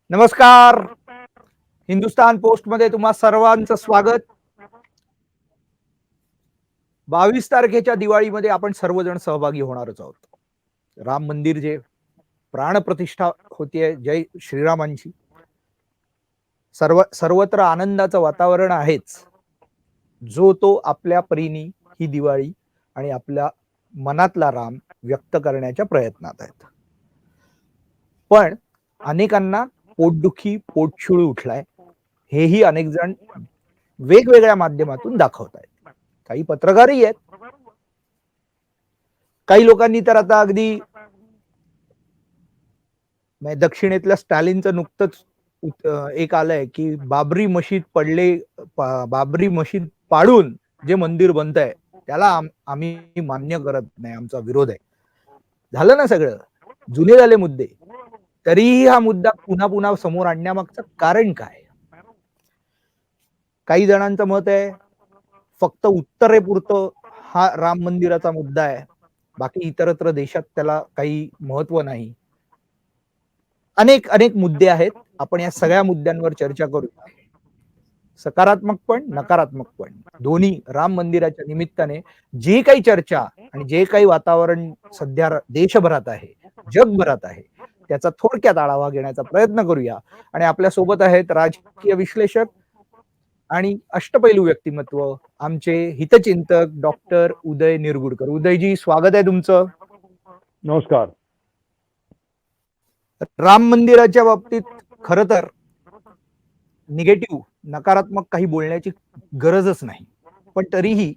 नमस्कार. हिंदुस्तान पोस्ट मध्ये तुम्हा सर्वांचं स्वागत. 22 तारखेच्या दिवाळीमध्ये आपण सर्वजण सहभागी होणारच आहोत. राम मंदिर जे प्राणप्रतिष्ठा होतीये जय श्रीरामांची. सर्वत्र आनंदाचं वातावरण आहेच. जो तो आपल्या परीने ही दिवाळी आणि आपल्या मनातला राम व्यक्त करण्याच्या प्रयत्नात आहेत. पण अनेकांना पोटदुखी, पोटछुळी उठलाय. हेही अनेक जण वेगवेगळ्या माध्यमातून दाखवत आहेत. काही पत्रकारही आहेत. काही लोकांनी तर आता अगदी दक्षिणेतल्या स्टॅलिनचं नुकतंच एक आलंय की बाबरी मशीद पाडून जे मंदिर बनतंय त्याला आम्ही मान्य करत नाही, आमचा विरोध आहे. झालं ना सगळं, जुने झाले मुद्दे. तरीही हा मुद्दा पुन्हा पुन्हा समोर आणण्यामागचं कारण काय? काही जणांचं मत आहे फक्त उत्तरेपुरतं हा राम मंदिराचा मुद्दा आहे, बाकी इतरत्र देशात त्याला काही महत्व नाही. अनेक अनेक मुद्दे आहेत. आपण या सगळ्या मुद्द्यांवर चर्चा करूया. सकारात्मक पण नकारात्मक पण दोन्ही राम मंदिराच्या निमित्ताने जी काही चर्चा आणि जे काही वातावरण सध्या देशभरात आहे, जगभरात आहे, त्याचा थोडक्यात आढावा घेण्याचा प्रयत्न करूया. आणि आपल्या सोबत आहेत राजकीय विश्लेषक आणि अष्टपैलू व्यक्तिमत्व आमचे हितचिंतक डॉक्टर उदय निरगुडकर. उदयजी, स्वागत आहे तुमचं. नमस्कार. राम मंदिराच्या बाबतीत खरं तर निगेटिव्ह नकारात्मक काही बोलण्याची गरजच नाही, पण तरीही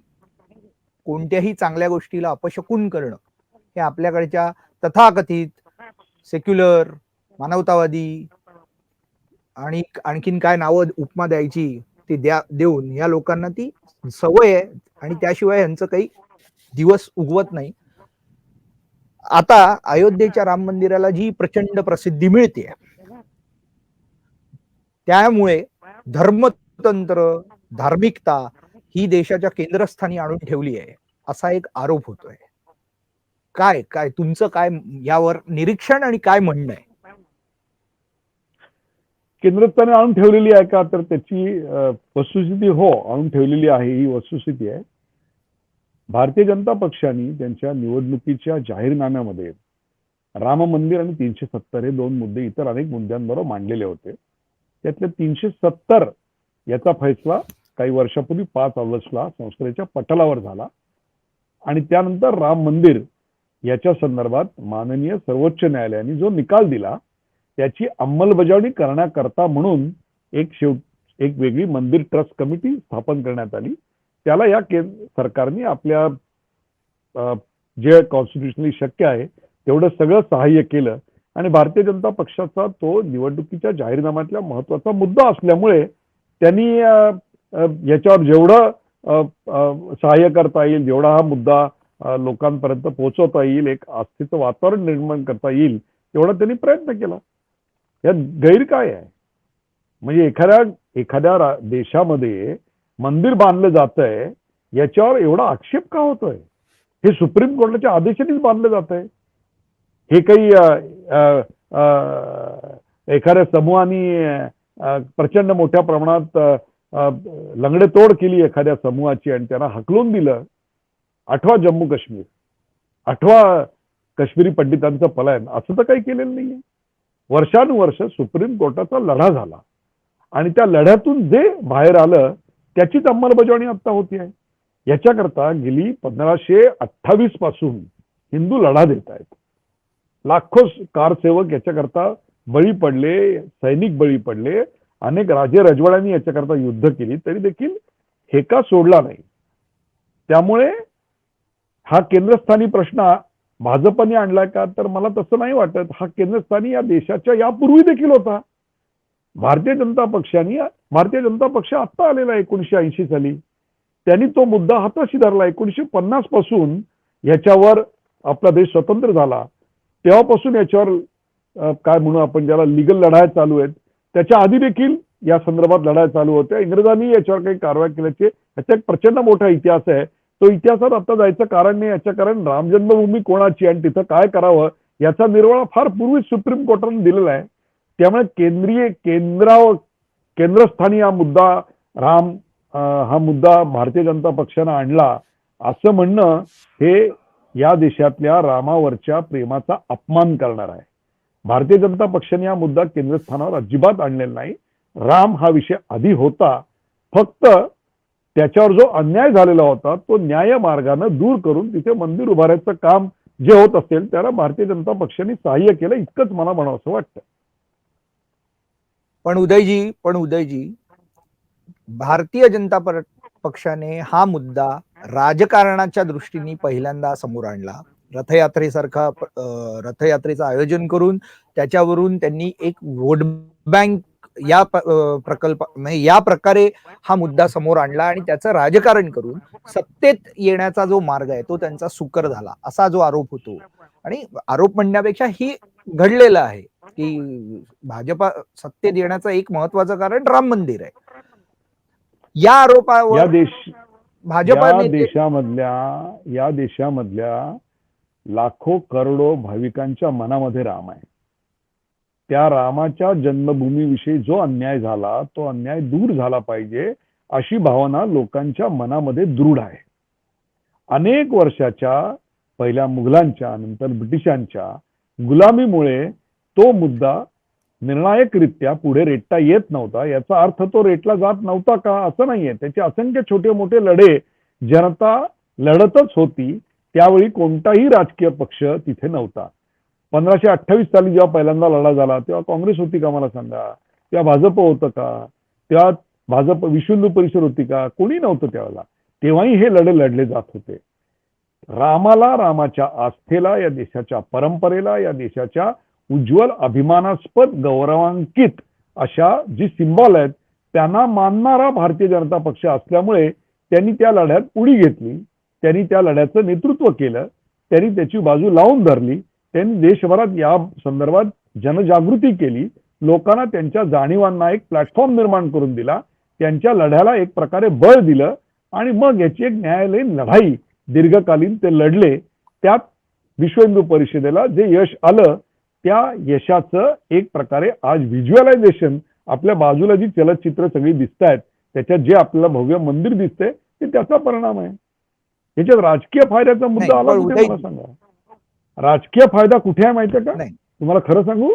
कोणत्याही चांगल्या गोष्टीला अपशकुन करणं हे आपल्याकडच्या तथाकथित सेक्युलर, मानवतावादी आणि आणखीन काय नावं उपमा द्यायची ती देऊन या लोकांना ती सवय आहे आणि त्याशिवाय यांचं काही दिवस उगवत नाही. आता अयोध्येच्या राम मंदिराला जी प्रचंड प्रसिद्धी मिळते त्यामुळे धर्मतंत्र, धार्मिकता ही देशाच्या केंद्रस्थानी आणून ठेवली आहे असा एक आरोप होतोय. काय काय तुमचं काय यावर निरीक्षण आणि काय म्हणणं आहे? केंद्रस्थानी आणून ठेवलेली आहे का, तर त्याची वस्तुस्थिती हो आणून ठेवलेली आहे, ही वस्तुस्थिती आहे. भारतीय जनता पक्षाने त्यांच्या निवडणुकीच्या जाहीरनाम्यामध्ये राम मंदिर आणि 370 हे दोन मुद्दे इतर अनेक मुद्द्यांबरोबर मांडलेले होते. त्यातले 370 याचा फैसला काही वर्षापूर्वी 5 ऑगस्टला संसदेच्या पटलावर झाला आणि त्यानंतर राम मंदिर याच्या संदर्भात माननीय सर्वोच्च न्यायालयाने जो निकाल दिला त्याची अंमलबजावणी करण्याकरता म्हणून एक वेगळी मंदिर ट्रस्ट कमिटी स्थापन करण्यात आली. त्याला या सरकारने आपल्या जे कॉन्स्टिट्युशनली शक्य आहे तेवढं सगळं सहाय्य केलं आणि भारतीय जनता पक्षाचा तो निवडणुकीच्या जाहीरनाम्यातला महत्वाचा मुद्दा असल्यामुळे त्यांनी याच्यावर जेवढं सहाय्य करता येईल, जेवढा हा मुद्दा लोकांपर्यंत पोहोचवता येईल, एक आस्थेचं वातावरण निर्माण करता येईल तेवढा त्यांनी प्रयत्न केला. यात गैर काय आहे? म्हणजे एखाद्या देशामध्ये मंदिर बांधलं जातंय याच्यावर एवढा आक्षेप का होतोय? हे सुप्रीम कोर्टाच्या आदेशानेच बांधलं जात आहे. हे काही एखाद्या समूहाने प्रचंड मोठ्या प्रमाणात लंगडेतोड केली एखाद्या समूहाची आणि त्यांना हकलून दिलं. आठवा जम्मू काश्मीर, आठवा काश्मीरी पंडितांचं पलायन, असं तर काही केलेलं नाहीये. वर्षानुवर्ष सुप्रीम कोर्टाचा लढा झाला आणि त्या लढ्यातून जे बाहेर आलं त्याचीच अंमलबजावणी आता होती आहे. याच्याकरता गेली 1528 पासून हिंदू लढा देत आहेत. लाखो कारसेवक याच्याकरता बळी पडले, सैनिक बळी पडले, अनेक राजे रजवाड्यांनी याच्याकरता युद्ध केली, तरी देखील हे का सोडला नाही. त्यामुळे हा केंद्रस्थानी प्रश्न भाजपने आणलाय का, तर मला तसं नाही वाटत. हा केंद्रस्थानी या देशाच्या यापूर्वी देखील होता. भारतीय जनता पक्ष आत्ता आलेला 1980 साली. त्यांनी तो मुद्दा हाताशी धरला. 1950 पासून याच्यावर आपला देश स्वतंत्र झाला तेव्हापासून याच्यावर काय म्हणू आपण ज्याला लिगल लढाया चालू आहेत. त्याच्या आधी देखील या संदर्भात लढाया चालू होत्या. इंग्रजांनी याच्यावर काही कारवाई केल्याचे याचा एक प्रचंड मोठा इतिहास आहे. तो इतिहासात आता जायचं कारण नाही. याच्या कारण राम जन्मभूमी कोणाची आणि तिथं काय करावं याचा निर्वाळा फार पूर्वीच सुप्रीम कोर्टाने दिलेला आहे. त्यामुळे केंद्रस्थानी हा मुद्दा हा मुद्दा भारतीय जनता पक्षानं आणला असं म्हणणं हे या देशातल्या रामावरच्या प्रेमाचा अपमान करणार आहे. भारतीय जनता पक्षाने हा मुद्दा केंद्रस्थानावर अजिबात आणलेला नाही. राम हा विषय आधी होता, फक्त त्याच्यावर जो अन्याय झालेला होता तो न्याय मार्गाने दूर करून तिथे मंदिर उभारायचं काम जे होत असेल त्याला भारतीय जनता पक्षाने सहाय्य केलं, इतकंच मला म्हणावं असं वाटतं. पण उदयजी, भारतीय जनता पक्षाने हा मुद्दा राजकारणाच्या दृष्टीने पहिल्यांदा समोर आणला. रथयात्रेचं आयोजन करून त्याच्यावरून त्यांनी एक वोट बँक या प्रकल्प म्हणजे या प्रकारे हा मुद्दा समोर आणला आणि त्याचं राजकारण करून सत्तेत येण्याचा जो मार्ग आहे तो त्यांचा सुकर झाला असा जो आरोप होतो. आणि आरोप म्हणण्यापेक्षा ही घडलेलं आहे की भाजपा सत्तेत येण्याचं एक महत्वाचं कारण राम मंदिर आहे. या आरोपावर भाजपा या देशामधल्या लाखो करोडो भाविकांच्या मनामध्ये राम आहे. त्या रामाच्या जन्मभूमीविषयी जो अन्याय झाला तो अन्याय दूर झाला पाहिजे अशी भावना लोकांच्या मनामध्ये दृढ आहे. अनेक वर्षाच्या पहिल्या मुघलांच्या नंतर ब्रिटिशांच्या गुलामीमुळे तो मुद्दा निर्णायकरित्या पुढे रेटता येत नव्हता. याचा अर्थ तो रेटला जात नव्हता का असं नाहीये. त्याचे असंख्य छोटे मोठे लढे जनता लढतच होती. त्यावेळी कोणताही राजकीय पक्ष तिथे नव्हता. 1528 साली जेव्हा पहिल्यांदा लढा झाला तेव्हा काँग्रेस होती का मला सांगा? तेव्हा भाजप होतं का? तेव्हा भाजप विश्व हिंदू परिषद होती का? कोणी नव्हतं त्यावेळेला. तेव्हाही हे लढे लढले जात होते. रामाला, रामाच्या आस्थेला, या देशाच्या परंपरेला, या देशाच्या उज्ज्वल अभिमानास्पद गौरवांकित अशा जी सिंबॉल आहेत त्यांना मानणारा भारतीय जनता पक्ष असल्यामुळे त्यांनी त्या लढ्यात उडी घेतली. त्यांनी त्या लढ्याचं नेतृत्व केलं. त्यांनी त्याची बाजू लावून धरली. त्यांनी देशभरात या संदर्भात जनजागृती केली. लोकांना त्यांच्या जाणीवांना एक प्लॅटफॉर्म निर्माण करून दिला. त्यांच्या लढ्याला एक प्रकारे बळ दिलं आणि मग याची एक न्यायालयीन लढाई दीर्घकालीन ते लढले. त्यात विश्व हिंदू परिषदेला जे यश आलं त्या यशाचं एक प्रकारे आज व्हिज्युअलायझेशन आपल्या बाजूला जी चलचित्र सगळी दिसत आहेत त्याच्यात जे आपल्याला भव्य मंदिर दिसतंय ते त्याचा परिणाम आहे. याच्यात राजकीय फायद्याचा मुद्दा आला कुठे मला सांगा? राजकीय फायदा कुठे आहे माहितीये का? तुम्हाला खरं सांगू,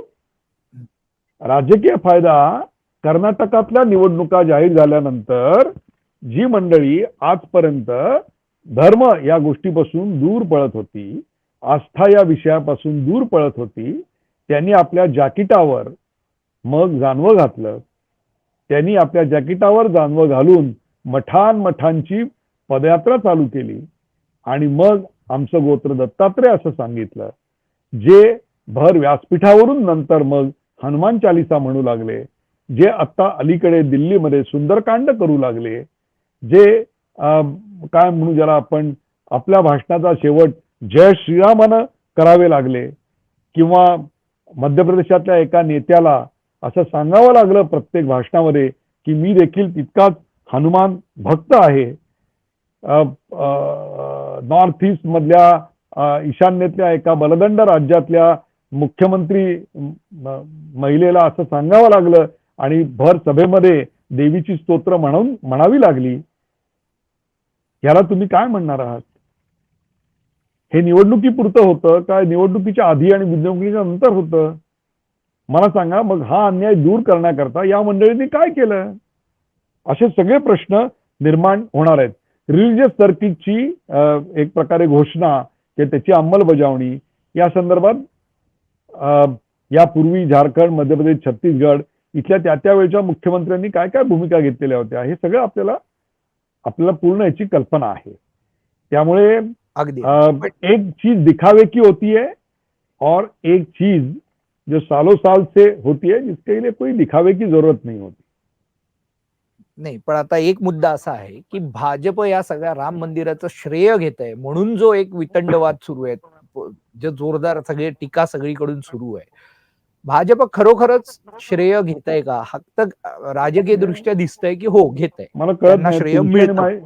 राजकीय फायदा कर्नाटकातल्या निवडणुका जाहीर झाल्यानंतर जी मंडळी आजपर्यंत धर्म या गोष्टीपासून दूर पळत होती, आस्था या विषयापासून दूर पळत होती, त्यांनी आपल्या जॅकेटावर मग जानवं घातलं. त्यांनी आपल्या जॅकेटावर जानवं घालून मठांची पदयात्रा चालू केली आणि मग आमचं गोत्र दत्तात्रय असं सांगितलं. जे भर व्यासपीठावरून नंतर मग हनुमान चालिसा म्हणू लागले, जे आता अलीकडे दिल्लीमध्ये सुंदरकांड करू लागले, जे काय म्हणू ज्याला आपण आपल्या भाषणाचा शेवट जय श्रीरामानं करावे लागले, किंवा मध्य प्रदेशातल्या एका नेत्याला असं सांगावं लागलं प्रत्येक भाषणामध्ये की मी देखील तितकाच हनुमान भक्त आहे. नॉर्थ ईस्ट मधल्या ईशान्येतल्या एका बलदंड राज्यातल्या मुख्यमंत्री महिलेला असं सांगावं लागलं आणि भर सभेमध्ये देवीची स्तोत्र म्हणावी लागली. याला तुम्ही काय म्हणणार आहात? हे निवडणुकीपुरतं होतं काय निवडणुकीच्या आधी आणि निवडणुकीच्या नंतर होतं? मला सांगा. मग हा अन्याय दूर करण्याकरता या मंडळींनी काय केलं? असे सगळे प्रश्न निर्माण होणार आहेत. रिलिजियस सर्किटची एक प्रकारे घोषणा की त्याची अंमलबजावणी या संदर्भात यापूर्वी झारखंड, मध्य प्रदेश, छत्तीसगड इथल्या त्या वेळच्या मुख्यमंत्र्यांनी काय काय भूमिका घेतलेल्या होत्या हे सगळं आपल्याला पूर्ण याची कल्पना आहे. त्यामुळे एक चीज दिखावे की होती है और एक चीज जो सालों साल से होती है जिसके लिए कोई दिखावे की जरूरत नहीं होती. नाही, पण आता एक मुद्दा असा आहे की भाजप या सगळ्या राम मंदिराचं श्रेय घेत आहे म्हणून जो एक वितंडवाद सुरू आहे, जे जोरदार सगळे टीका सगळीकडून सुरू आहे. भाजप खरोखरच श्रेय घेत आहे का? फक्त राजकीय दृष्ट्या दिसतंय की हो घेत आहे? मला कळत नाही. श्रेय मिळतं.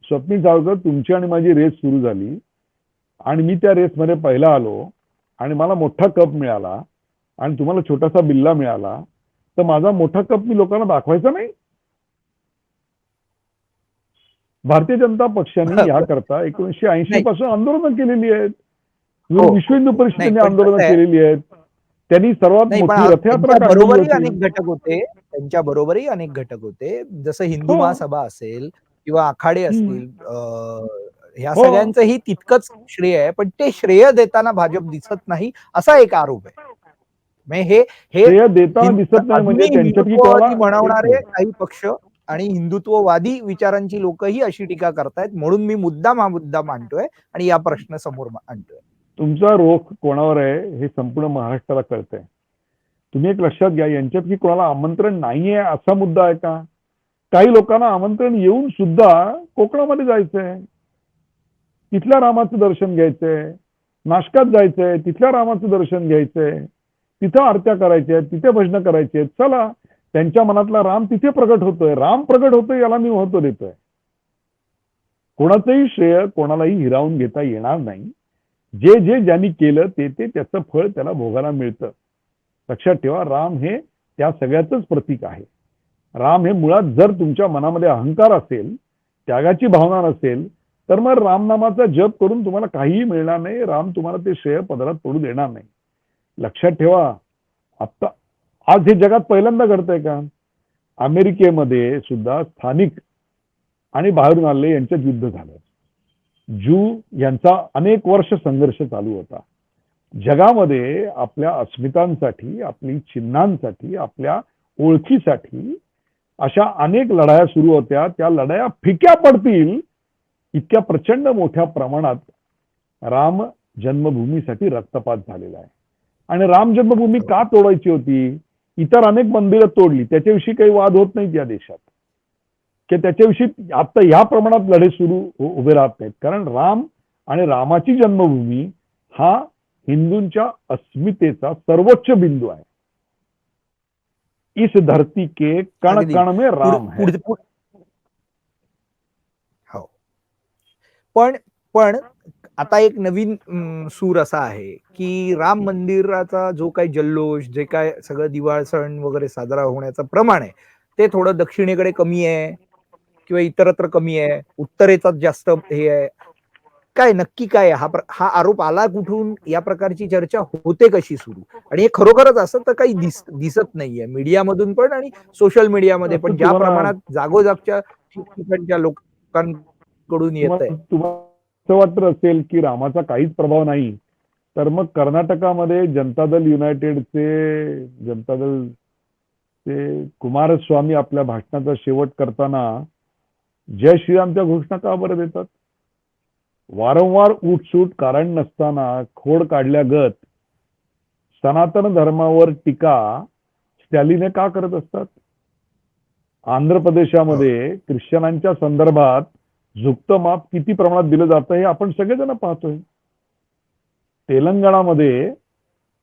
स्वप्नील सावकर, तुमची आणि माझी रेस सुरू झाली आणि मी त्या रेसमध्ये पहिला आलो आणि मला मोठा कप मिळाला आणि तुम्हाला छोटासा बिल्ला मिळाला, तर माझा मोठा कप मी लोकांना दाखवायचा नाही? भारतीय जनता पक्षाने याकरता 1980 नाही. पासून आंदोलनं केलेली आहेत. हो, विश्व हो. हिंदू नाही, परिषदेने पण आंदोलनं कसं आहे, केलेली आहेत. त्यांनी सर्वात नाही, पण मोठी रथयात्रा त्यांच्या काढलेली बरोबरही होती. अनेक घटक होते. त्यांच्या बरोबरही अनेक घटक होते. जसं हिंदू हो. महासभा असेल किंवा आखाडे हं. असतील, ह्या हो. सगळ्यांचंही तितकंच श्रेय आहे. पण ते श्रेय देताना भाजप दिसत नाही, असा एक आरोप आहे. म्हणजे हे श्रेय देताना दिसत नाही म्हणजे अजूनही त्यांच्यापैकी कोणाला, हिंदुत्ववादी एक म्हणवणारे मिनिट. काही पक्ष आणि हिंदुत्ववादी विचारांची लोकही अशी टीका करतायत. म्हणून मी मुद्दाम हा मुद्दा मांडतोय आणि या प्रश्न समोर आणतोय. तुमचा रोख कोणावर आहे हे संपूर्ण महाराष्ट्राला कळतंय. तुम्ही एक लक्षात घ्या, यांच्यापैकी कोणाला आमंत्रण नाहीये असा मुद्दा आहे का? काही लोकांना आमंत्रण येऊन सुद्धा कोकणामध्ये जायचंय, तिथल्या रामाचं दर्शन घ्यायचंय, नाशकात जायचंय, तिथल्या रामाचं दर्शन घ्यायचंय, तिथं आरत्या करायच्या आहेत, तिथे भजनं करायची आहेत. चला, त्यांच्या मनातला राम तिथे प्रगट होतोय. राम प्रगट होतोय याला मी महत्व देतोय. कोणाचंही श्रेय कोणालाही हिरावून घेता येणार नाही. जे जे ज्यांनी केलं ते त्याचं फळ त्याला भोगायला मिळतं. लक्षात ठेवा, राम हे त्या सगळ्याचंच प्रतीक आहे. राम हे मुळात जर तुमच्या मनामध्ये अहंकार असेल, त्यागाची भावना नसेल, तर मग रामनामाचा जप करून तुम्हाला काहीही मिळणार नाही. राम तुम्हाला ते श्रेय पदरात पडू देणार नाही. लक्षात ठेवा, आता आज हे जगात पहिल्यांदा घडतंय का? अमेरिकेमध्ये सुद्धा स्थानिक आणि बाहेरून आलेले यांच्यात युद्ध झालं. ज्यू यांचा अनेक वर्ष संघर्ष चालू होता. जगामध्ये आपल्या अस्मितांसाठी, आपली चिन्हांसाठी, आपल्या ओळखीसाठी अशा अनेक लढाया सुरू होत्या. त्या लढाया फिक्या पडतील इतक्या प्रचंड मोठ्या प्रमाणात राम जन्मभूमीसाठी रक्तपात झालेला आहे. आणि राम जन्मभूमी का तोडायची होती? इतर अनेक मंदिरं तोडली, त्याच्याविषयी काही वाद होत नाहीत या देशात, की त्याच्याविषयी आता ह्या प्रमाणात लढे सुरू उभे राहत नाहीत. कारण राम आणि रामाची जन्मभूमी हा हिंदूंच्या अस्मितेचा सर्वोच्च बिंदू आहे. इस धरती के कण अगदी कण में राम है. हो. पण पण आता एक नवीन सूर असा आहे, की राम मंदिराचा जो काही जल्लोष, जे काय सगळं दिवाळ सण वगैरे साजरा होण्याचं प्रमाण आहे, ते थोडं दक्षिणेकडे कमी आहे किंवा इतरत्र कमी आहे. उत्तरेचाच जास्त हे आहे. काय नक्की काय आहे? हा आरोप आला कुठून? या प्रकारची चर्चा होते कशी सुरू? आणि हे खरोखरच असं तर काही दिसत नाहीये मीडियामधून पण आणि सोशल मीडियामध्ये पण, असं ज्या तुम्हाला प्रमाणात जागोजागच्या ठिकठिकाणच्या लोकांकडून येतंय. तुम्हाला वाटत असेल की रामाचा काहीच प्रभाव नाही, तर मग कर्नाटकामध्ये जनता दल ते कुमारस्वामी आपल्या भाषणाचा शेवट करताना जय श्रीरामच्या घोषणा का बरं देतात? वारंवार उठसूट कारण नसताना खोड काढल्यागत सनातन धर्मावर टीका स्टॅलिने का करत असतात? आंध्र प्रदेशामध्ये ख्रिश्चनांच्या संदर्भात झुकतं माप किती प्रमाणात दिलं जातं हे आपण सगळेजण पाहतोय. तेलंगणामध्ये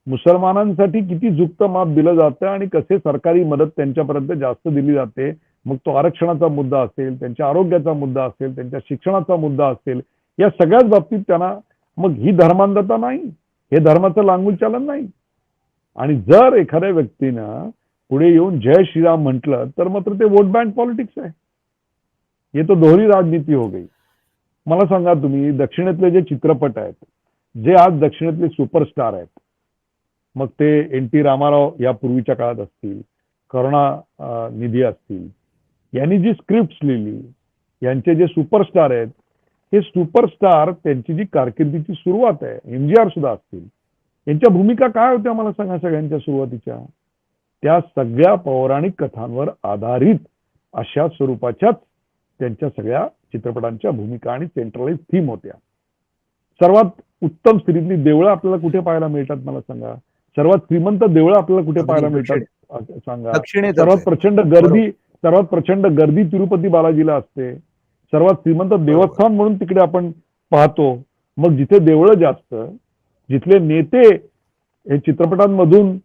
मुसलमानांसाठी किती झुकतं माप दिलं जातं आणि कसे सरकारी मदत त्यांच्यापर्यंत जास्त दिली जाते. मग तो आरक्षणाचा मुद्दा असेल, त्यांच्या आरोग्याचा मुद्दा असेल, त्यांच्या शिक्षणाचा मुद्दा असेल, या सगळ्याच बाबतीत त्यांना मग ही धर्मांधता नाही, हे धर्माचं लांगूल चालन नाही. आणि जर एखाद्या व्यक्तीनं पुढे येऊन जय श्रीराम म्हटलं तर मात्र ते वोट बँक पॉलिटिक्स आहे. हे तो दोहरी राजनीती हो गई. मला सांगा तुम्ही, दक्षिणेतले जे चित्रपट आहेत, जे आज दक्षिणेतले सुपरस्टार आहेत, मग ते NT रामाराव या पूर्वीच्या काळात असतील, करुणानिधी असतील, यांनी जी स्क्रिप्ट लिहिली, यांचे जे सुपरस्टार आहेत, हे सुपरस्टार त्यांची जी कारकिर्दीची सुरुवात आहे, MGR सुद्धा असतील, यांच्या भूमिका काय होत्या मला सांगा सगळ्यांच्या सुरुवातीच्या? त्या सगळ्या पौराणिक कथांवर आधारित अशा स्वरूपाच्याच त्यांच्या सगळ्या चित्रपटांच्या भूमिका आणि सेंट्रलाइज थीम होत्या. सर्वात उत्तम स्त्रीतली देवळं आपल्याला कुठे पाहायला मिळतात मला सांगा? सर्वात श्रीमंत देवळं आपल्याला कुठे पाहायला मिळतात सांगा? सर्वात प्रचंड गर्दी तिरुपती बालाजीला असते. सर्वात श्रीमंत देवस्थान म्हणून तिकडे आपण पाहतो. मग जिथे देवळं जास्त, जिथले नेते हे चित्रपटांमधून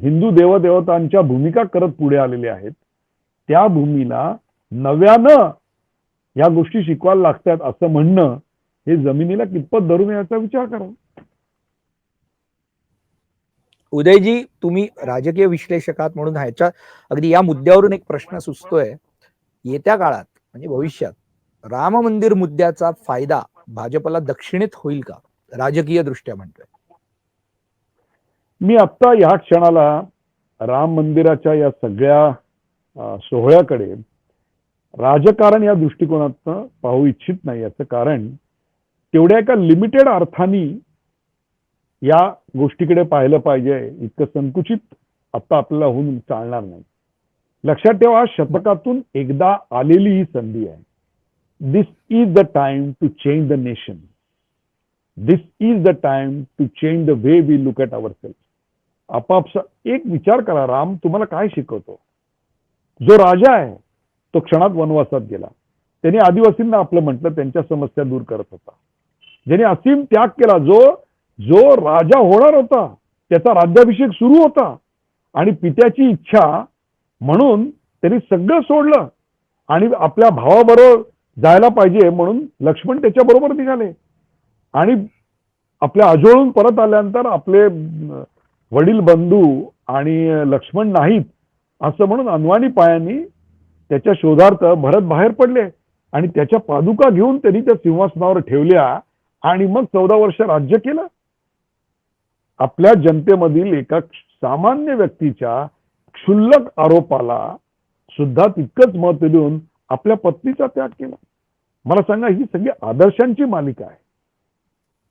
हिंदू देवदेवतांच्या भूमिका करत पुढे आलेले आहेत, त्या भूमीला नव्यानं या गोष्टी शिकवायला लागतात असं म्हणणं हे जमिनीला कितपत धरून याचा विचार करा. उदयजी, तुम्ही राजकीय विश्लेषक आहात म्हणून ह्याच्या अगदी या मुद्द्यावरून एक प्रश्न सुचतोय. येत्या काळात म्हणजे भविष्यात राम मंदिर मुद्द्याचा फायदा भाजपला दक्षिणेत होईल का? राजकीय दृष्ट्या म्हणतोय. मी आत्ता या क्षणाला राम मंदिराच्या या सगळ्या सोहळ्याकडे राजकारण या दृष्टिकोनातून पाहू इच्छित नाही. याचं कारण तेवढ्या एका लिमिटेड अर्थाने या गोष्टीकडे पाहिलं पाहिजे, इतकं संकुचित आता आपल्याला होऊन चालणार नाही. लक्षात ठेवा, शतकातून एकदा आलेली ही संधी आहे. This is the time to change the nation. This is the time to change the way we look at our self. आपापसा एक विचार करा, राम तुम्हाला काय शिकवतो? जो राजा आहे तो क्षणात वनवासात गेला. त्यांनी आदिवासींना आपलं म्हटलं, त्यांच्या समस्या दूर करत होता. ज्याने असीम त्याग केला, जो राजा होणार होता, त्याचा राज्याभिषेक सुरू होता आणि पित्याची इच्छा म्हणून त्यांनी सगळं सोडलं आणि आपल्या भावाबरोबर जायला पाहिजे म्हणून लक्ष्मण त्याच्याबरोबर निघाले. आणि आपल्या आजोळून परत आल्यानंतर आपले वडील बंधू आणि लक्ष्मण नाहीत असं म्हणून अनवाणी पायांनी त्याच्या शोधार्थ भरत बाहेर पडले आणि त्याच्या पादुका घेऊन त्यांनी त्या सिंहासनावर ठेवल्या आणि मग 14 वर्ष राज्य केलं. आपल्या जनतेमधील एका सामान्य व्यक्तीच्या क्षुल्लक आरोपाला सुद्धा तितकंच महत्व देऊन आपल्या पत्नीचा त्याग केला. मला सांगा, ही सगळी आदर्शांची मालिका आहे.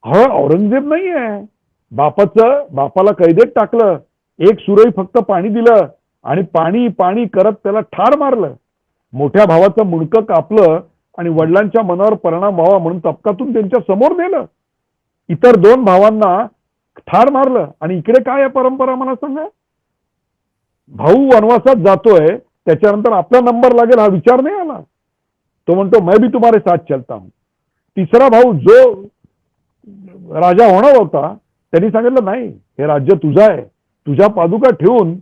हा औरंगजेब नाही आहे. बापाला कैदेत टाकलं, एक सुरई फक्त पाणी दिलं आणि पाणी पाणी करत त्याला ठार मारलं. मोठ्या भावाचं मुंडकं कापलं आणि वडिलांच्या मनावर परिणाम व्हावा म्हणून तपकातून त्यांच्या समोर नेलं. इतर 2 भावांना ठार मारलं. आणि इकडे काय आहे परंपरा मला सांगा? भाऊ वनवासात जातोय, त्याच्यानंतर आपला नंबर लागेल हा विचार नाही आला. तो म्हणतो मैं भी तुम्हारे साथ चलता हूं. तिसरा भाऊ जो राजा होणार होता त्यांनी सांगितलं, नाही, हे राज्य तुझं आहे. तुझ्या पादुका ठेवून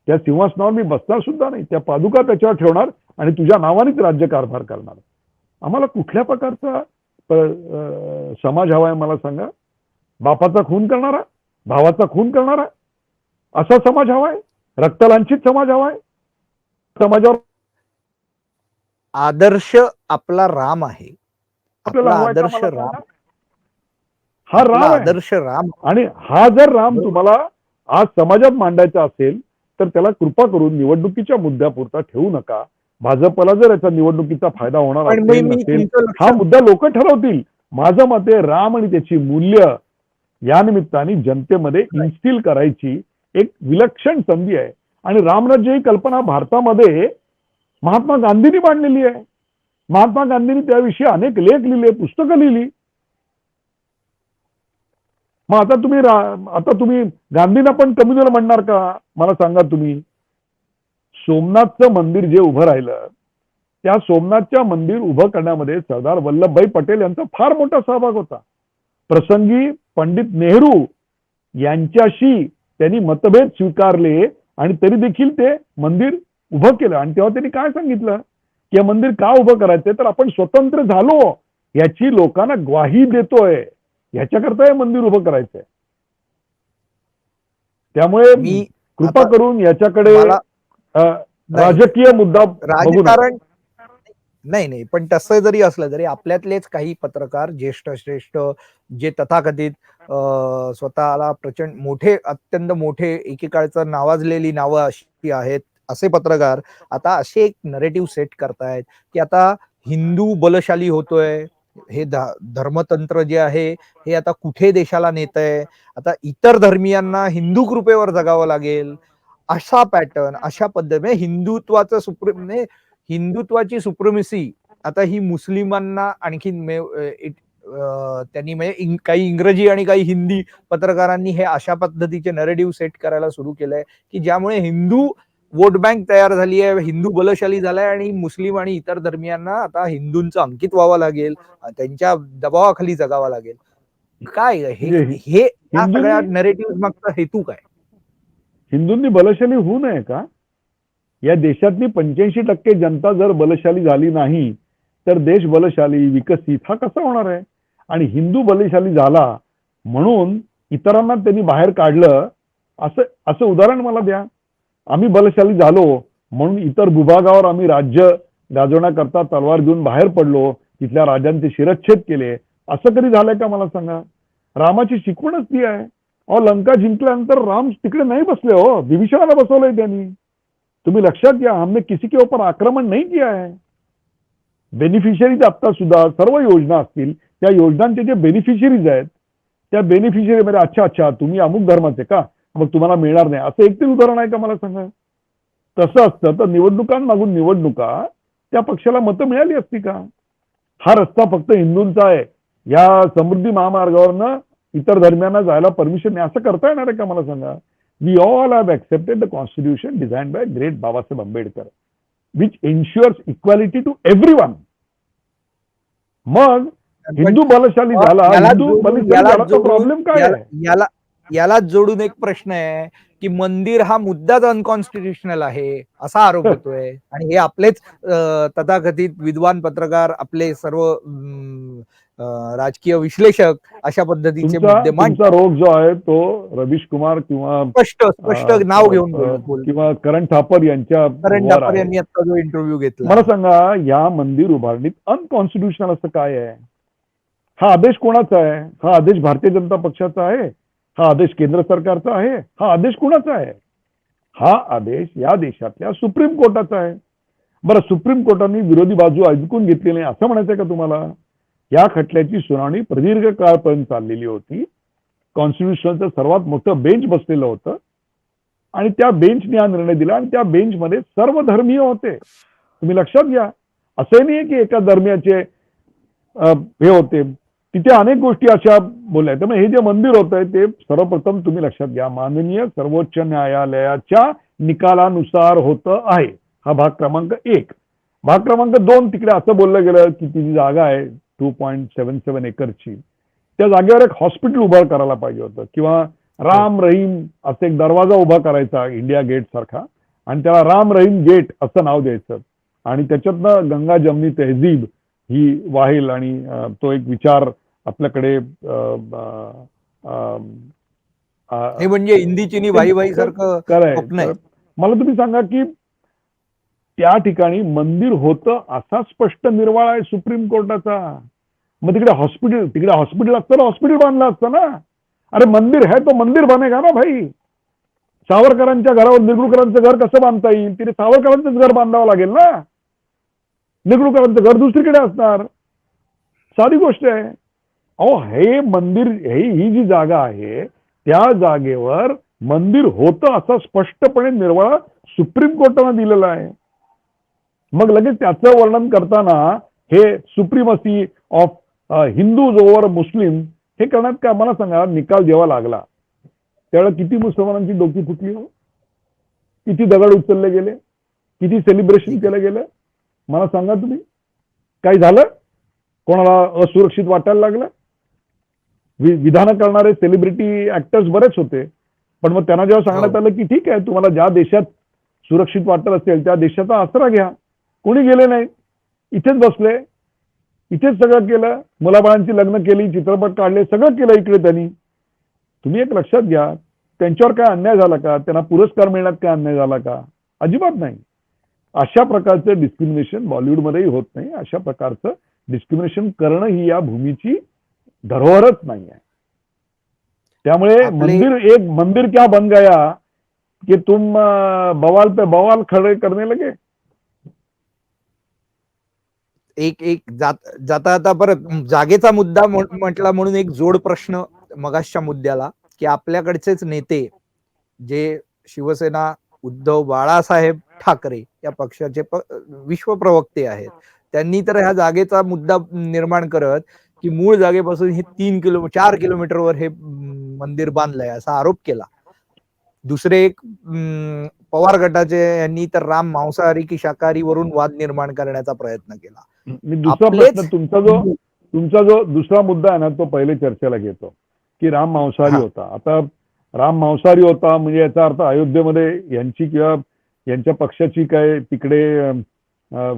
त्या सिंहासनावर मी बसणार सुद्धा नाही. त्या पादुका त्याच्यावर ठेवणार आणि तुझ्या नावानेच राज्य कारभार करणार. आम्हाला कुठल्या प्रकारचा समाज हवा आहे मला सांगा? बापाचा खून करणारा, भावाचा खून करणारा असा समाज हवा आहे? रक्तलांछित समाज हवा आहे? समाजावर आदर्श आपला राम आहे. आपल्याला आपला हवा आहे का आदर्श मला राम, सांगा? हा आपला राम आहे. आदर्श राम. आणि हा जर राम तुम्हाला आज समाजात मांडायचा असेल तर त्याला कृपा करून निवडणुकीच्या मुद्द्यापुरता ठेवू नका. भाजपला जर याचा निवडणुकीचा फायदा होणार पण असेल मी नसेल तुमचं हा लक्ष मुद्दा लोक ठरवतील. माझं मत आहे, राम आणि त्याची मूल्य या निमित्ताने जनतेमध्ये इन्स्टिल करायची एक विलक्षण संधी आहे. आणि रामराज्य ही कल्पना भारतामध्ये महात्मा गांधींनी मांडलेली आहे. महात्मा गांधींनी त्याविषयी अनेक लेख लिहिले, पुस्तकं लिहिली. मग आता तुम्ही गांधींना पण कम्युनल म्हणणार का मला सांगा? तुम्ही सोमनाथचं मंदिर जे उभं राहिलं, त्या सोमनाथच्या मंदिर उभं करण्यामध्ये सरदार वल्लभभाई पटेल यांचा फार मोठा सहभाग होता. प्रसंगी पंडित नेहरू यांच्याशी त्यांनी मतभेद स्वीकारले आणि तरी देखील ते मंदिर उभं केलं. आणि तेव्हा त्यांनी काय सांगितलं की हे मंदिर का उभं करायचंय? तर आपण स्वतंत्र झालो याची लोकांना ग्वाही देतोय, याच्याकरता हे मंदिर उभं करायचंय. त्यामुळे मी कृपा करून याच्याकडे राजकीय मुद्दा बघू नका. राजकारण नाही, पण तसं जरी असलं तरी आपल्यातलेच काही पत्रकार श्रेष्ठ जे तथाकथित स्वतःला प्रचंड मोठे, अत्यंत मोठे, एकेकाळचं नावाजलेली नावं अशी आहेत असे पत्रकार आता असे एक नरेटिव्ह सेट करतायत की आता हिंदू बलशाली होतोय, हे धर्मतंत्र जे आहे हे आता कुठे देशाला नेतंय, आता इतर धर्मियांना हिंदू कृपेवर जगावं लागेल, असा पॅटर्न, अशा पद्धतीने हिंदुत्वाची सुप्रिमसी आता ही मुस्लिमांना आणखीन त्यांनी म्हणजे काही इंग्रजी आणि काही हिंदी पत्रकारांनी हे अशा पद्धतीचे नरेटिव्ह सेट करायला सुरू केलंय की ज्यामुळे हिंदू वोट बँक तयार झाली आहे, हिंदू बलशाली झालाय आणि मुस्लिम आणि इतर धर्मियांना आता हिंदूंचं अंकित व्हावं लागेल, त्यांच्या दबावाखाली जगावं लागेल. काय हे या सगळ्या नरेटिव्ह मागचा हेतू काय? हिंदूंनी बलशाली होऊ नये का? या देशातली 85% जनता जर बलशाली झाली नाही तर देश बलशाली विकसित हा कसा होणार आहे? आणि हिंदू बलशाली झाला म्हणून इतरांना त्यांनी बाहेर काढलं असं असं उदाहरण मला द्या. आम्ही बलशाली झालो म्हणून इतर भूभागावर आम्ही राज्य गाजवण्याकरता तलवार घेऊन बाहेर पडलो, तिथल्या राजांचे शिरच्छेद केले, असं कधी झालंय का मला सांगा? रामाची शिकवणच ती आहे. अहो, लंका जिंकल्यानंतर राम तिकडे नाही बसले हो, विभीषणाला बसवलंय त्यांनी. तुम्ही लक्षात घ्या, हमने किसी के ऊपर आक्रमण नहीं किया है. बेनिफिशियरीज आता सुद्धा सर्व योजना असतील, त्या योजनांचे जे बेनिफिशियरीज आहेत, त्या बेनिफिशियरी मध्ये अच्छा अच्छा तुम्ही अमुक धर्माचे का, मग तुम्हाला मिळणार नाही, असं एक तरी उदाहरण आहे का मला सांगा? तसं असतं तर निवडणुकांमागून निवडणुका त्या पक्षाला मतं मिळाली असती का? हा रस्ता फक्त हिंदूंचा आहे, या समृद्धी महामार्गावरनं इतर धर्मियांना जायला परमिशन नाही, असं करता येणार आहे का मला सांगा? We all have accepted the constitution design by great Babasaheb Ambedkar which ensures equality to everyone. मग हिंदू बलशाली झाला, हिंदू बलशाली झाला तर प्रॉब्लेम काय आहे? यालाच जोडून एक प्रश्न आहे की मंदिर हा मुद्दाच अनकॉन्स्टिट्युशनल आहे असा आरोप होतोय, आणि हे आपलेच तथाकथित विद्वान पत्रकार, आपले सर्व राजकीय विश्लेषक अशा पद्धतीचे मुद्दे तुमचा रोग जो आहे तो रवीश कुमार किंवा स्पष्ट नाव घेऊन किंवा करण थापर यांच्या यांनी आता जो इंटरव्ह्यू घेतला. मला सांगा, या मंदिर उभारणीत अनकॉन्स्टिट्युशनल असं काय आहे? हा आदेश कोणाचा आहे? हा आदेश भारतीय जनता पक्षाचा आहे? हा आदेश केंद्र सरकारचा आहे? हा आदेश कोणाचा आहे? हा आदेश या देशातल्या सुप्रीम कोर्टाचा आहे. बरं, सुप्रीम कोर्टाने विरोधी बाजू ऐकून घेतली नाही असं म्हणायचंय का तुम्हाला? या खटल्याची सुनावणी प्रदीर्घ काळपर्यंत चाललेली होती. कॉन्स्टिट्यूशनचं सर्वात मोठं बेंच बसलेलं होतं आणि त्या बेंचने हा निर्णय दिला आणि त्या बेंचमध्ये सर्व धर्मीय होते. तुम्ही लक्षात घ्या, असं नाही की एका धर्मियाचे हे होते, तिथे अनेक गोष्टी अशा बोलल्या. त्यामुळे हे जे मंदिर होत आहे ते सर्वप्रथम तुम्ही लक्षात घ्या, माननीय सर्वोच्च न्यायालयाच्या निकालानुसार होतं आहे. हा भाग क्रमांक 1. भाग क्रमांक 2, तिकडे असं बोललं गेलं की ती जी जागा आहे 2.77 एकरची, त्या जागेवर एक हॉस्पिटल उभं करायला पाहिजे होतं, किंवा राम रहीम असं एक दरवाजा उभा करायचा इंडिया गेट सारखा, आणि त्याला राम रहीम गेट असं नाव द्यायचं, आणि त्याच्यातनं गंगा जमनी तहजीब ही वाहेल, आणि तो एक विचार आपल्याकडे हे म्हणजे हिंदी चिनी भाई भाई सारखं स्वप्न आहे. मला तुम्ही सांगा की त्या ठिकाणी मंदिर होतं असा स्पष्ट निर्वाळा आहे सुप्रीम कोर्टाचा. मग तिकडे हॉस्पिटल असतं ना, हॉस्पिटल बांधलं असतं ना. अरे मंदिर है तो मंदिर बनेगा ना भाई. सावरकरांच्या घरावर निगडूकरांचं घर कसं बांधता येईल? तिथे सावरकरांचंच घर बांधावं लागेल ना. निगडूकरांचं घर दुसरीकडे असणार, साधी गोष्ट आहे. अहो, हे मंदिर, ही जी जागा आहे त्या जागेवर मंदिर होतं असा स्पष्टपणे निर्वाळा सुप्रीम कोर्टाने दिलेला आहे. मग लगेच त्याचं वर्णन करताना हे सुप्रीमसी ऑफ हिंदूज ओव्हर मुस्लिम हे करण्यात काय, मला सांगा, निकाल जेव्हा लागला त्यावेळेला किती मुसलमानांची डोकी फुटली हो? किती दगड उचलले गेले? किती सेलिब्रेशन केलं गेलं? मला सांगा तुम्ही, काय झालं? कोणाला असुरक्षित वाटायला लागलं? विधानं करणारे सेलिब्रिटी ऍक्टर्स बरेच होते, पण मग त्यांना जेव्हा सांगण्यात आलं की ठीक आहे, तुम्हाला ज्या देशात सुरक्षित वाटत असेल त्या देशाचा आसरा घ्या, कोणी गेले नाही, इथेच बसले, इथेच सगळं केलं, मुलाबाळांची लग्न केली, चित्रपट काढले, सगळं केलं इकडे त्यांनी. तुम्ही एक लक्षात घ्या, त्यांच्यावर काय अन्याय झाला का? त्यांना पुरस्कार मिळण्यात काय अन्याय झाला का? अजिबात नाही. अशा प्रकारचं डिस्क्रिमिनेशन बॉलिवूडमध्येही होत नाही. अशा प्रकारचं डिस्क्रिमिनेशन करणं ही या भूमीची धरोहरच नाही आहे. त्यामुळे एक मंदिर क्या बन गया कि तुम बवाल पे बवाल खड़े करने लगे. एक जाता आता परत जागेचा मुद्दा म्हटला म्हणून एक जोड प्रश्न मगाशच्या मुद्द्याला, की आपल्याकडचेच नेते जे शिवसेना उद्धव बाळासाहेब ठाकरे या पक्षाचे विश्व प्रवक्ते आहेत, त्यांनी तर ह्या जागेचा मुद्दा निर्माण करत की मूळ जागेपासून हे 4 किलोमीटरवर हे मंदिर बांधलंय असा आरोप केला. दुसरे एक पवार गटाचे यांनी तर राम मांसाहारी की शाकाहारी वरून वाद निर्माण करण्याचा प्रयत्न केला. मी दुसरा प्रश्न, तुमचा जो दुसरा मुद्दा आहे ना, तो पहिले चर्चेला घेतो की राम मांसाहारी होता. आता राम मांसाहारी होता म्हणजे याचा अर्थ अयोध्येमध्ये यांची किंवा यांच्या पक्षाची काय तिकडे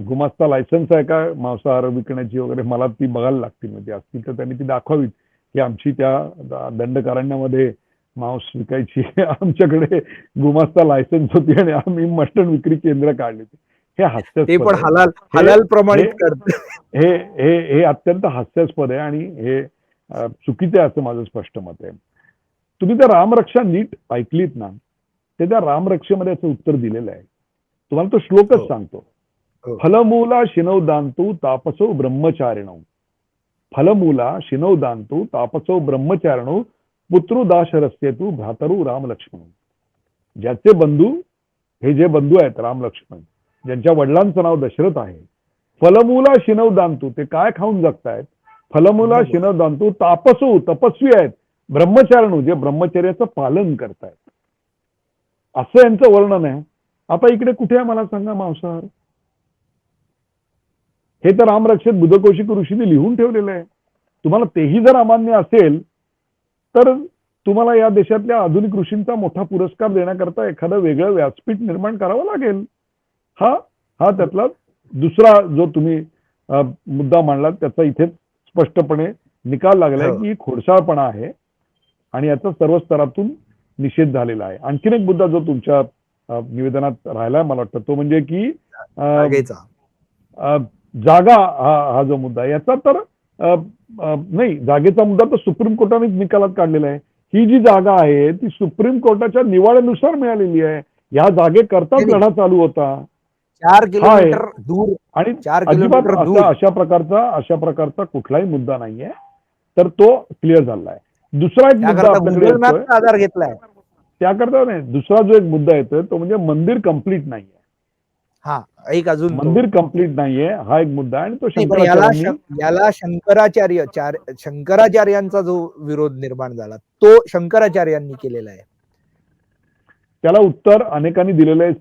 गुमास्ता लायसन्स आहे का मांसाहार विकण्याची वगैरे? मला ती बघायला लागतील, म्हणजे असतील तर त्यांनी ती दाखवावीत की आमची त्या दंडकारण्यामध्ये मांस विकायची आमच्याकडे गुमास्ता लायसन्स होती आणि आम्ही मटण विक्री केंद्र काढले होते. हे ते हास्यास्पद पण आहे. हलाल हे हलाल हे प्रमाणित करत. हे हे हे अत्यंत हास्यास्पद आहे आणि हे चुकीचं आहे असं माझं स्पष्ट मत आहे. तुम्ही त्या रामरक्षा नीट ऐकलीत ना, ते त्या रामरक्षेमध्ये असं उत्तर दिलेलं आहे. तुम्हाला तो श्लोकच हो. सांगतो. हो. फलमूला शिनवदांतु तापसो ब्रह्मचारिणौ. फलमूला शिनवदांतु तापसो ब्रह्मचारिणौ पुत्रुदाशरस्येतु भ्रातरू राम लक्ष्मण. ज्याचे बंधू, हे जे बंधू आहेत राम लक्ष्मण, ज्यांच्या वडिलांचं नाव दशरथ आहे, फलमूला शिनवदांतु, ते काय खाऊन जगतायत? फलमूला शिनवदांतु तापसू, तपस्वी आहेत, ब्रह्मचारिणू, जे ब्रह्मचर्याचं पालन करतायत. असं यांचं वर्णन आहे. आता इकडे कुठे आहे मला सांगा मांसाहार? हे तर रामरक्षेत बुधकौशिक ऋषीने लिहून ठेवलेलं आहे. तुम्हाला तेही जर अमान्य असेल तर तुम्हाला या देशातल्या आधुनिक ऋषींचा मोठा पुरस्कार देण्याकरता एखादं वेगळं व्यासपीठ निर्माण करावं लागेल. हा त्यातला दुसरा जो तुम्ही मुद्दा मांडलात त्याचा इथे स्पष्टपणे निकाल लागलाय की खोडसाळपणा आहे आणि याचा सर्व स्तरातून निषेध झालेला आहे. आणखीन एक मुद्दा जो तुमच्या निवेदनात राहिलाय मला वाटतं तो म्हणजे की जागा हा जो मुद्दा आहे याचा तर नाही, जागेचा मुद्दा तर सुप्रीम कोर्टानेच निकालात काढलेला आहे. ही जी जागा आहे ती सुप्रीम कोर्टाच्या निवाड्यानुसार मिळालेली आहे. या जागेकरताच लढा चालू होता. 4 किलोमीटर दूर आणि 4 अजिबात किलोमीटर दूर अशा प्रकारचा कुठलाही मुद्दा नाहीये. तर तो क्लिअर झाला आहे. दुसरा एक मुद्दा आपल्याकडे येतोय, आधार घेतलाय त्याकरता नाही, दुसरा जो एक मुद्दा येतोय तो म्हणजे मंदिर कंप्लीट नाहीये. एक अजून मंदिर कंप्लीट नाहीये हा एक मुद्दा आहे आणि तो याला शंकराचार्यांचा जो विरोध निर्माण झाला तो शंकराचार्यांनी केलेला आहे. त्याला उत्तर अनेकांनी दिलेलं आहे.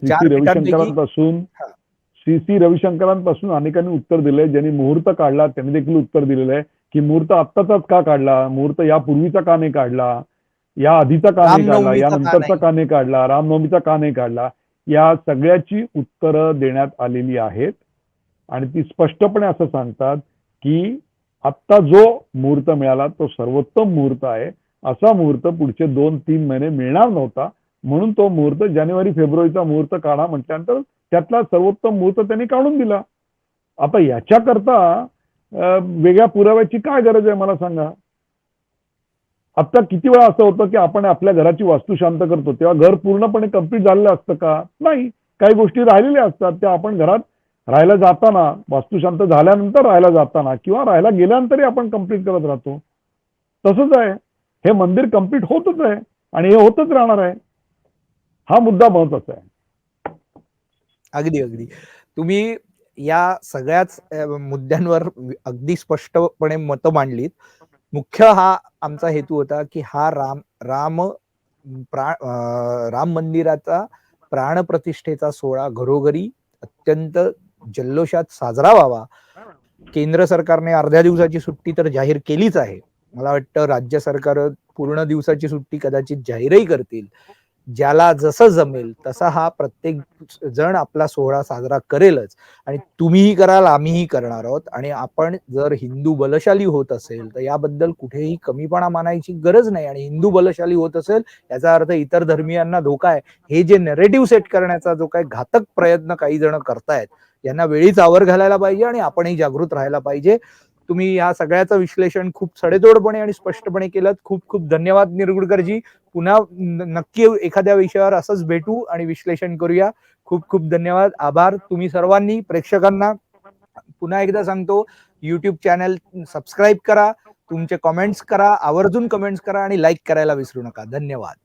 श्री रविशंकरांपासून अनेकांनी उत्तर दिलंय. ज्यांनी मुहूर्त काढला त्यांनी देखील उत्तर दिलेलं आहे की मुहूर्त आत्ताचाच का काढला, मुहूर्त या पूर्वीचा का नाही काढला, या आधीचा का नाही काढला, या नंतरचा का नाही काढला, रामनवमीचा का नाही काढला, या सगळ्याची उत्तरं देण्यात आलेली आहेत आणि ती स्पष्टपणे असं सांगतात की आत्ता जो मुहूर्त मिळाला तो सर्वोत्तम मुहूर्त आहे. असा मुहूर्त पुढचे 2-3 महिने मिळणार नव्हता, म्हणून तो मुहूर्त जानेवारी-फेब्रुवारीचा मुहूर्त काढा म्हटल्यानंतर त्यातला सर्वोत्तम मुहूर्त त्यांनी काढून दिला. आता याच्याकरता वेगळ्या पुराव्याची काय गरज आहे मला सांगा? आता किती वेळा असं होतं की आपण आपल्या घराची वास्तू शांत करतो तेव्हा घर पूर्णपणे कंप्लीट झालेलं असतं का? नाही, काही गोष्टी राहिलेल्या असतात त्या आपण घरात राहायला जाताना, वास्तुशांत झाल्यानंतर राहायला जाताना किंवा राहायला गेल्यानंतरही आपण कंप्लीट करत राहतो. तसंच आहे, हे मंदिर कंप्लीट होतच आहे आणि हे होतच राहणार आहे. हा मुद्दा महत्वाचा आहे. अगदी तुम्ही या सगळ्याच मुद्द्यांवर अगदी स्पष्टपणे मत मांडलीत. मुख्य हा आमचा हेतू होता की हा राम मंदिराचा प्राणप्रतिष्ठेचा सोहळा घरोघरी अत्यंत जल्लोषात साजरा व्हावा. केंद्र सरकारने अर्ध्या दिवसाची सुट्टी तर जाहीर केलीच आहे. मला वाटतं राज्य सरकार पूर्ण दिवसाची सुट्टी कदाचित जाहीरही करतील. ज्याला जसं जमेल तसा हा प्रत्येक जण आपला सोहळा साजरा करेलच आणि तुम्हीही कराल, आम्हीही करणार आहोत. आणि आपण जर हिंदू बलशाली होत असेल तर याबद्दल कुठेही कमीपणा मानायची गरज नाही. आणि हिंदू बलशाली होत असेल याचा अर्थ इतर धर्मियांना धोका आहे हे जे नरेटिव्ह सेट करण्याचा जो काही घातक प्रयत्न काही जण करतायत यांना वेळीच आवर घालायला पाहिजे आणि आपणही जागृत राहायला पाहिजे. तुम्ही या सगळ्याचं विश्लेषण खूप सडेतोडपणे आणि स्पष्टपणे केलं. खूप खूप धन्यवाद निरगुडकरजी. पुन्हा नक्की एखाद्या विषयावर असंच भेटू आणि विश्लेषण करूया. खूप खूप धन्यवाद, आभार. तुम्ही सर्वांनी प्रेक्षकांना पुन्हा एकदा सांगतो, YouTube चॅनल सबस्क्राईब करा, तुमचे कमेंट्स करा, आवर्जून कमेंट्स करा आणि लाईक करायला विसरू नका. धन्यवाद.